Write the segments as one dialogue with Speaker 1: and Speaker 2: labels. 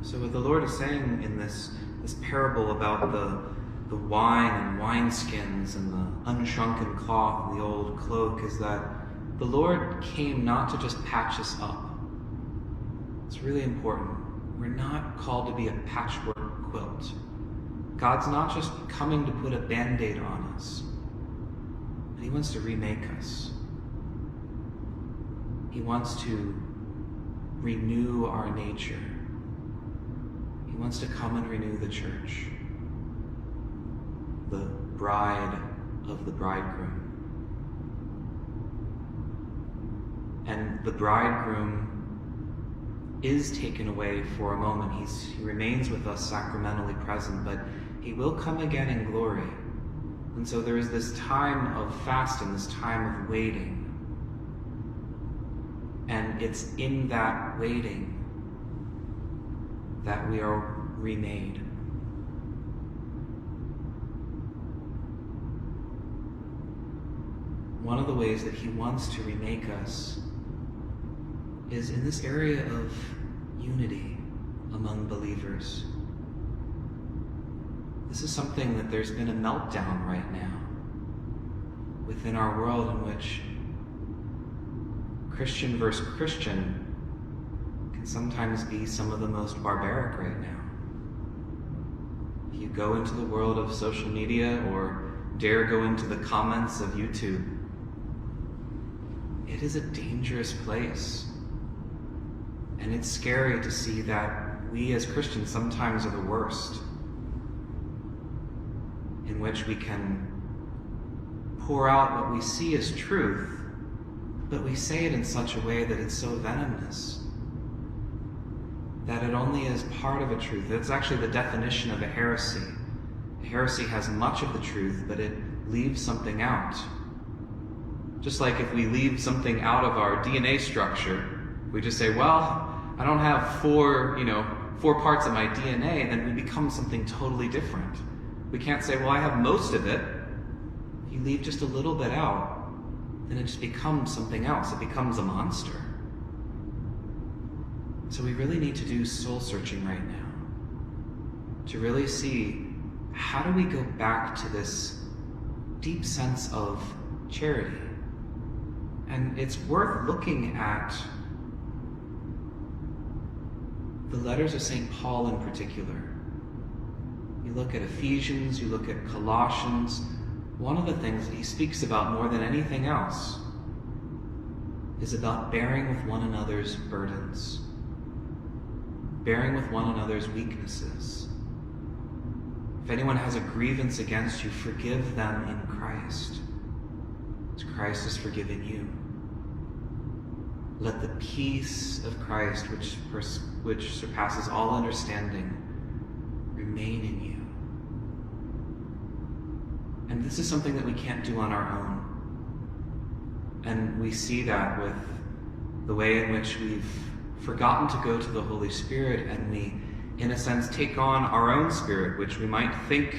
Speaker 1: So what the Lord is saying in this parable about the wine and wineskins and the unshrunken cloth and the old cloak is that the Lord came not to just patch us up. It's really important. We're not called to be a patchwork quilt. God's not just coming to put a Band-Aid on us, but He wants to remake us. He wants to renew our nature. He wants to come and renew the church, the bride of the bridegroom. And the bridegroom is taken away for a moment. He remains with us sacramentally present, but He will come again in glory. And so there is this time of fasting, this time of waiting. And it's in that waiting that we are remade. One of the ways that He wants to remake us is in this area of unity among believers. This is something that there's been a meltdown right now within our world in which Christian versus Christian can sometimes be some of the most barbaric right now. If you go into the world of social media or dare go into the comments of YouTube, it is a dangerous place. And it's scary to see that we as Christians sometimes are the worst, in which we can pour out what we see as truth, but we say it in such a way that it's so venomous that it only is part of a truth. That's actually the definition of a heresy. A heresy has much of the truth, but it leaves something out. Just like if we leave something out of our DNA structure, we just say, well, I don't have four parts of my DNA, and then we become something totally different. We can't say, well, I have most of it. If you leave just a little bit out, then it just becomes something else. It becomes a monster. So we really need to do soul searching right now to really see, how do we go back to this deep sense of charity? And it's worth looking at the letters of St. Paul in particular. You look at Ephesians, you look at Colossians. One of the things that he speaks about more than anything else is about bearing with one another's burdens, bearing with one another's weaknesses. If anyone has a grievance against you, forgive them in Christ, as Christ has forgiven you. Let the peace of Christ, which surpasses all understanding, remain in you. And this is something that we can't do on our own. And we see that with the way in which we've forgotten to go to the Holy Spirit, and we, in a sense, take on our own spirit, which we might think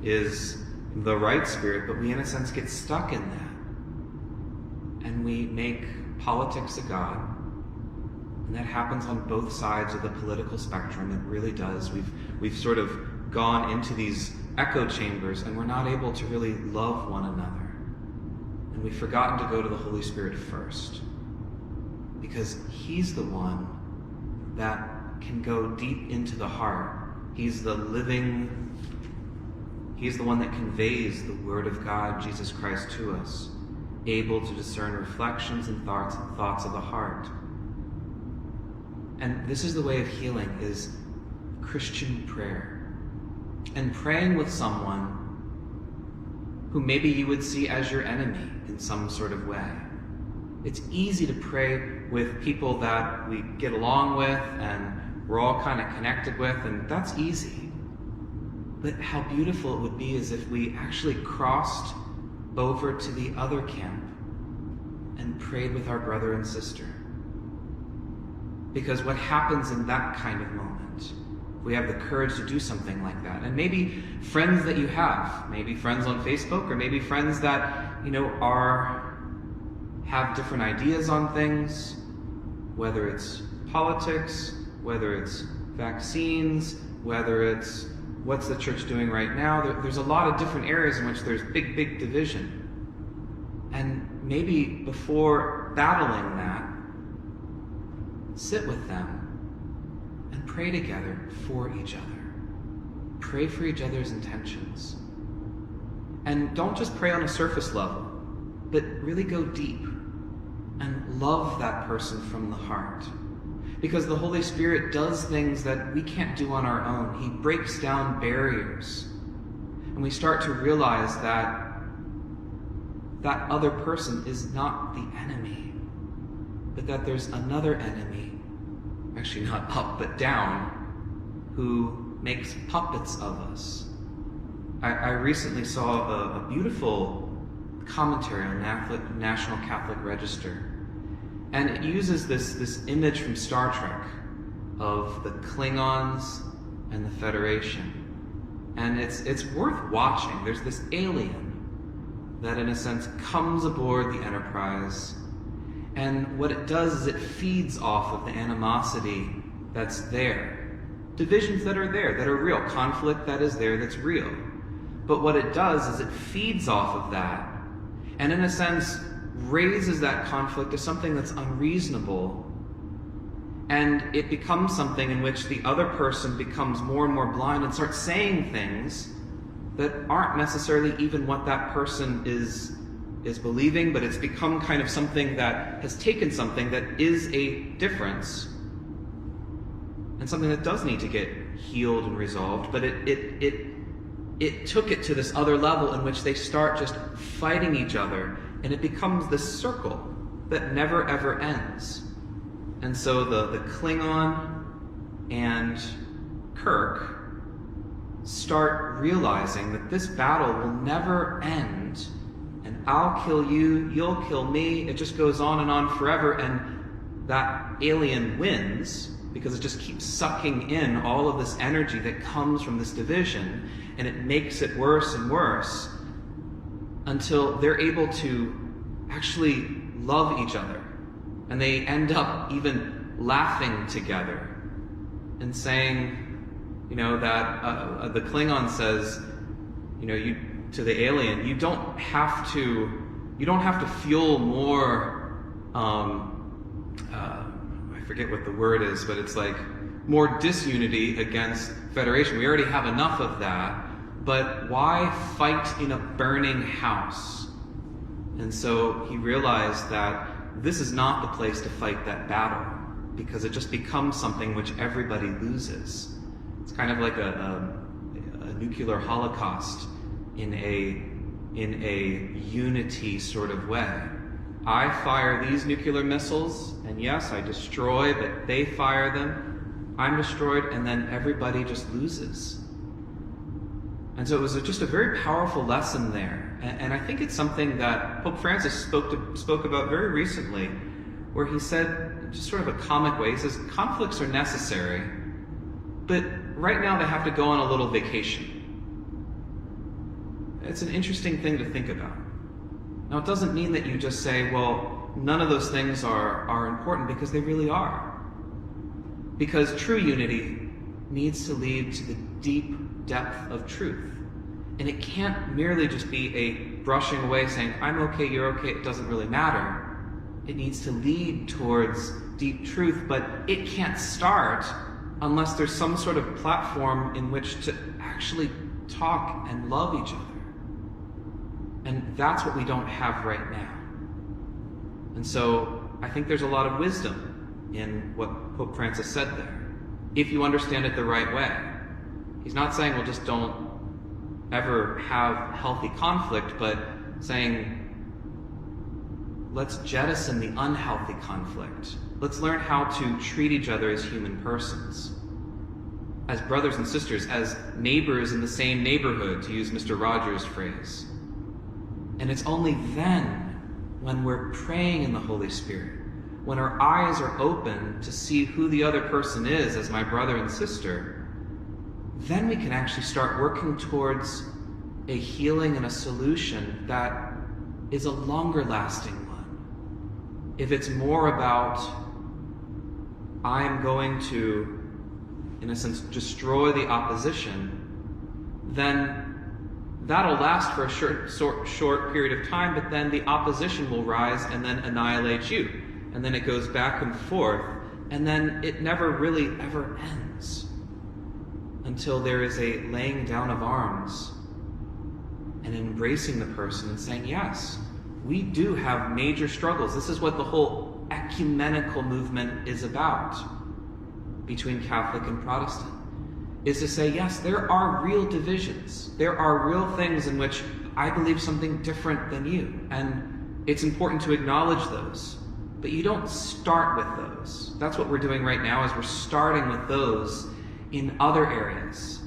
Speaker 1: is the right spirit, but we, in a sense, get stuck in that. And we make politics a god. And that happens on both sides of the political spectrum. It really does. We've sort of gone into these echo chambers, and we're not able to really love one another. And we've forgotten to go to the Holy Spirit first, because He's the one that can go deep into the heart. He's the one that conveys the Word of God, Jesus Christ, to us, able to discern reflections and thoughts of the heart. And this is the way of healing, is Christian prayer. And praying with someone who maybe you would see as your enemy in some sort of way. It's easy to pray with people that we get along with and we're all kind of connected with, and that's easy. But how beautiful it would be is if we actually crossed over to the other camp and prayed with our brother and sister. Because what happens in that kind of moment, we have the courage to do something like that. And maybe friends that you have, maybe friends on Facebook, or maybe friends that, have different ideas on things, whether it's politics, whether it's vaccines, whether it's what's the church doing right now. There's a lot of different areas in which there's big division. And maybe before battling that, sit with them and pray together for each other. Pray for each other's intentions. And don't just pray on a surface level, but really go deep and love that person from the heart. Because the Holy Spirit does things that we can't do on our own. He breaks down barriers. And we start to realize that that other person is not the enemy, but that there's another enemy, actually not up but down, who makes puppets of us. I recently saw a beautiful commentary on National Catholic Register, and it uses this image from Star Trek of the Klingons and the Federation. And it's worth watching. There's this alien that in a sense comes aboard the Enterprise, and what it does is it feeds off of the animosity that's there. Divisions that are there, that are real. Conflict that is there, that's real. But what it does is it feeds off of that, and in a sense raises that conflict to something that's unreasonable, and it becomes something in which the other person becomes more and more blind and starts saying things that aren't necessarily even what that person is believing, but it's become kind of something that has taken something that is a difference and something that does need to get healed and resolved, but it took it to this other level in which they start just fighting each other, and it becomes this circle that never ever ends. And so the Klingon and Kirk start realizing that this battle will never end, and I'll kill you, you'll kill me, it just goes on and on forever, and that alien wins because it just keeps sucking in all of this energy that comes from this division, and it makes it worse and worse until they're able to actually love each other, and they end up even laughing together and saying, that the Klingon says, to the alien, you don't have to feel more, I forget what the word is, but it's like more disunity against Federation. We already have enough of that, but why fight in a burning house? And so he realized that this is not the place to fight that battle, because it just becomes something which everybody loses. It's kind of like a nuclear holocaust in a unity sort of way. I fire these nuclear missiles, and yes, I destroy, but they fire them, I'm destroyed, and then everybody just loses. And so it was just a very powerful lesson there. And I think it's something that Pope Francis spoke about very recently, where he said, just sort of a comic way, he says, conflicts are necessary, but right now they have to go on a little vacation. It's an interesting thing to think about. Now, it doesn't mean that you just say, well, none of those things are important, because they really are. Because true unity needs to lead to the deep depth of truth. And it can't merely just be a brushing away saying, I'm okay, you're okay, it doesn't really matter. It needs to lead towards deep truth, but it can't start unless there's some sort of platform in which to actually talk and love each other. And that's what we don't have right now. And so I think there's a lot of wisdom in what Pope Francis said there, if you understand it the right way. He's not saying, well, just don't ever have healthy conflict, but saying, let's jettison the unhealthy conflict. Let's learn how to treat each other as human persons, as brothers and sisters, as neighbors in the same neighborhood, to use Mr. Rogers' phrase. And it's only then, when we're praying in the Holy Spirit, when our eyes are open to see who the other person is as my brother and sister, then we can actually start working towards a healing and a solution that is a longer lasting one. If it's more about, I'm going to in a sense, destroy the opposition, then that'll last for a short period of time, but then the opposition will rise and then annihilate you. And then it goes back and forth, and then it never really ever ends until there is a laying down of arms and embracing the person and saying, yes, we do have major struggles. This is what the whole ecumenical movement is about between Catholic and Protestant, is to say, yes, there are real divisions. There are real things in which I believe something different than you, and it's important to acknowledge those. But you don't start with those. That's what we're doing right now, is we're starting with those in other areas,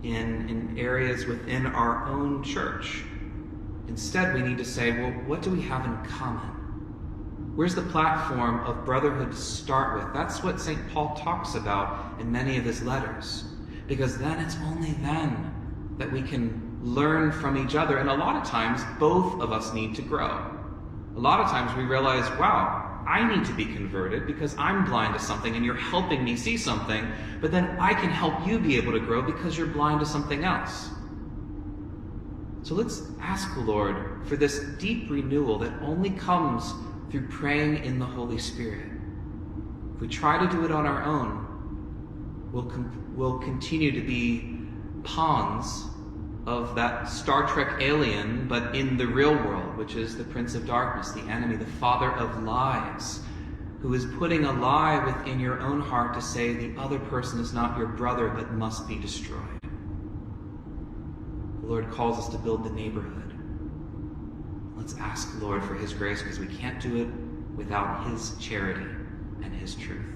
Speaker 1: in areas within our own church. Instead, we need to say, well, what do we have in common? Where's the platform of brotherhood to start with? That's what St. Paul talks about in many of his letters. Because then it's only then that we can learn from each other. And a lot of times, both of us need to grow. A lot of times we realize, wow, I need to be converted because I'm blind to something and you're helping me see something, but then I can help you be able to grow because you're blind to something else. So let's ask the Lord for this deep renewal that only comes through praying in the Holy Spirit. If we try to do it on our own, we'll continue to be pawns of that Star Trek alien, but in the real world, which is the Prince of Darkness, the enemy, the father of lies, who is putting a lie within your own heart to say the other person is not your brother but must be destroyed. The Lord calls us to build the neighborhood. Let's ask the Lord for his grace, because we can't do it without his charity and his truth.